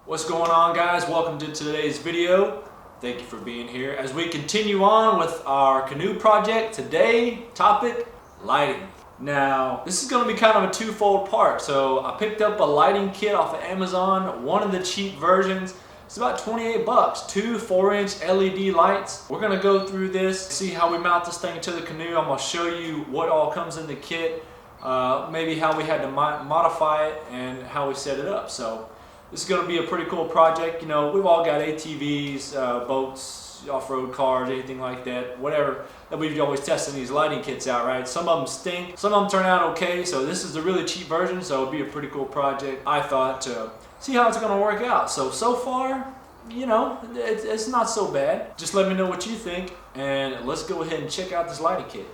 What's going on, guys? Welcome to today's video. Thank you for being here. As we continue on with our canoe project, today topic, lighting. Now, this is going to be kind of a twofold part. So I picked up a lighting kit off of Amazon, one of the cheap versions. It's about 28 bucks, two 4-inch LED lights. We're going to go through this, see how we mount this thing to the canoe. I'm going to show you what all comes in the kit, maybe how we had to modify it and how we set it up. So this is going to be a pretty cool project. You know, we've all got ATVs, boats, off-road cars, anything like that, whatever that we've always testing these lighting kits out, right? Some of them stink, some of them turn out okay. So this is the really cheap version, so it'll be a pretty cool project, I thought, to see how it's going to work out. So far, you know, it's not so bad. Just let me know what you think, and let's go ahead and check out this lighting kit.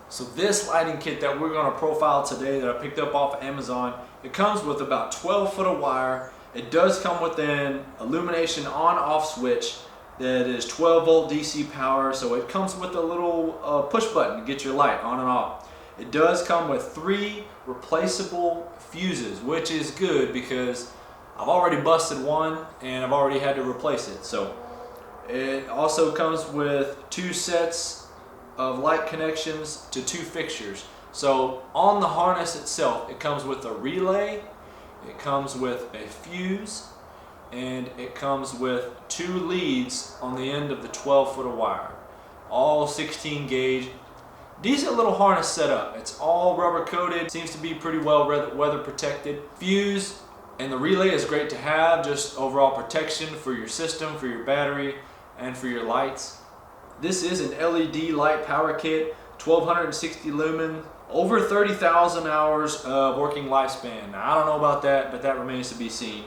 So this lighting kit that we're going to profile today that I picked up off of Amazon, it comes with about 12 foot of wire. It does come with an illumination on-off switch that is 12 volt DC power. So it comes with a little push button to get your light on and off. It does come with 3 replaceable fuses, which is good because I've already busted one and I've already had to replace it. So it also comes with 2 sets of light connections to 2 fixtures. So on the harness itself, it comes with a relay, it comes with a fuse, and it comes with 2 leads on the end of the 12 foot of wire. All 16 gauge. Decent little harness setup. It's all rubber coated, seems to be pretty well weather protected. Fuse and the relay is great to have, just overall protection for your system, for your battery, and for your lights. This is an LED light power kit, 1260 lumen, over 30,000 hours of working lifespan. Now, I don't know about that, but that remains to be seen.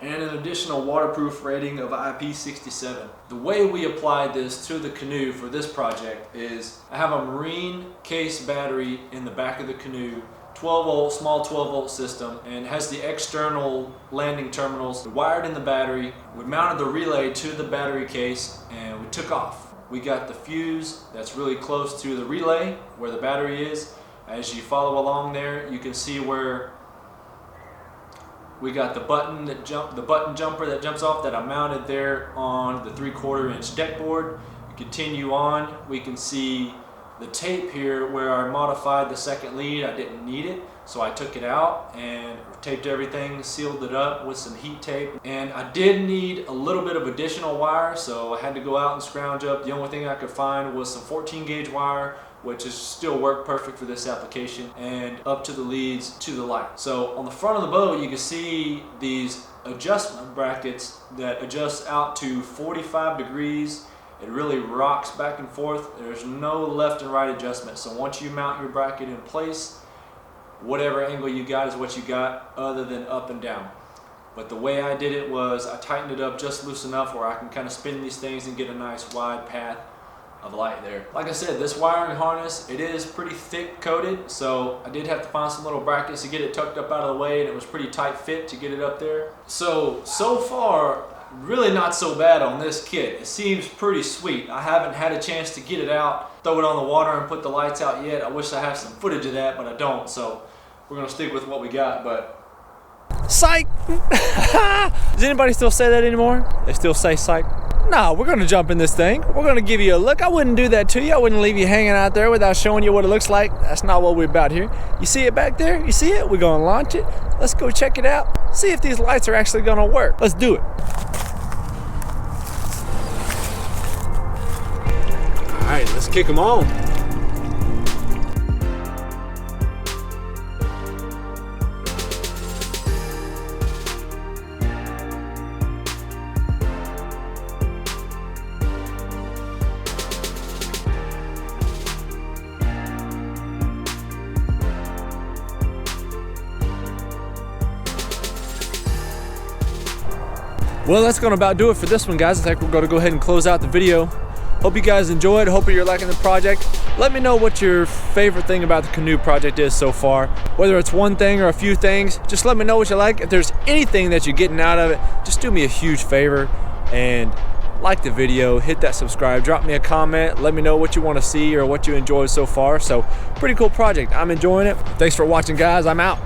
And an additional waterproof rating of IP67. The way we applied this to the canoe for this project is I have a marine case battery in the back of the canoe, 12 volt, small 12 volt system, and it has the external landing terminals wired in the battery. We mounted the relay to the battery case and we took off. We got the fuse that's really close to the relay where the battery is. As you follow along there, you can see where we got the button jumper that jumps off that I mounted there on the 3/4 inch deck board. You continue on, we can see the tape here where I modified the second lead. I didn't need it, so I took it out and taped everything, sealed it up with some heat tape. And I did need a little bit of additional wire, so I had to go out and scrounge up. The only thing I could find was some 14 gauge wire, which is still work perfect for this application, and up to the leads to the light. So on the front of the boat, you can see these adjustment brackets that adjust out to 45 degrees. It really rocks back and forth. There's no left and right adjustment. So once you mount your bracket in place, whatever angle you got is what you got, other than up and down. But the way I did it was I tightened it up just loose enough where I can kind of spin these things and get a nice wide path of light there. Like I said, this wiring harness, it is pretty thick coated, so I did have to find some little brackets to get it tucked up out of the way, and it was pretty tight fit to get it up there. So far, really not so bad on this kit. It seems pretty sweet. I haven't had a chance to get it out, throw it on the water and put the lights out yet. I wish I had some footage of that, but I don't, so we're gonna stick with what we got. But psych. Does anybody still say that anymore? They still say psych? No, we're gonna jump in this thing. We're gonna give you a look. I wouldn't do that to you. I wouldn't leave you hanging out there without showing you what it looks like. That's not what we're about here. You see it back there? You see it? We're gonna launch it. Let's go check it out. See if these lights are actually gonna work. Let's do it. all right, let's kick them on. Well, that's gonna about do it for this one, guys. I think we're gonna go ahead and close out the video. Hope you guys enjoyed. Hope you're liking the project. Let me know what your favorite thing about the canoe project is so far. Whether it's one thing or a few things, just let me know what you like. If there's anything that you're getting out of it, just do me a huge favor and like the video, hit that subscribe, drop me a comment, let me know what you want to see or what you enjoyed so far. So pretty cool project. I'm enjoying it. Thanks for watching, guys. I'm out.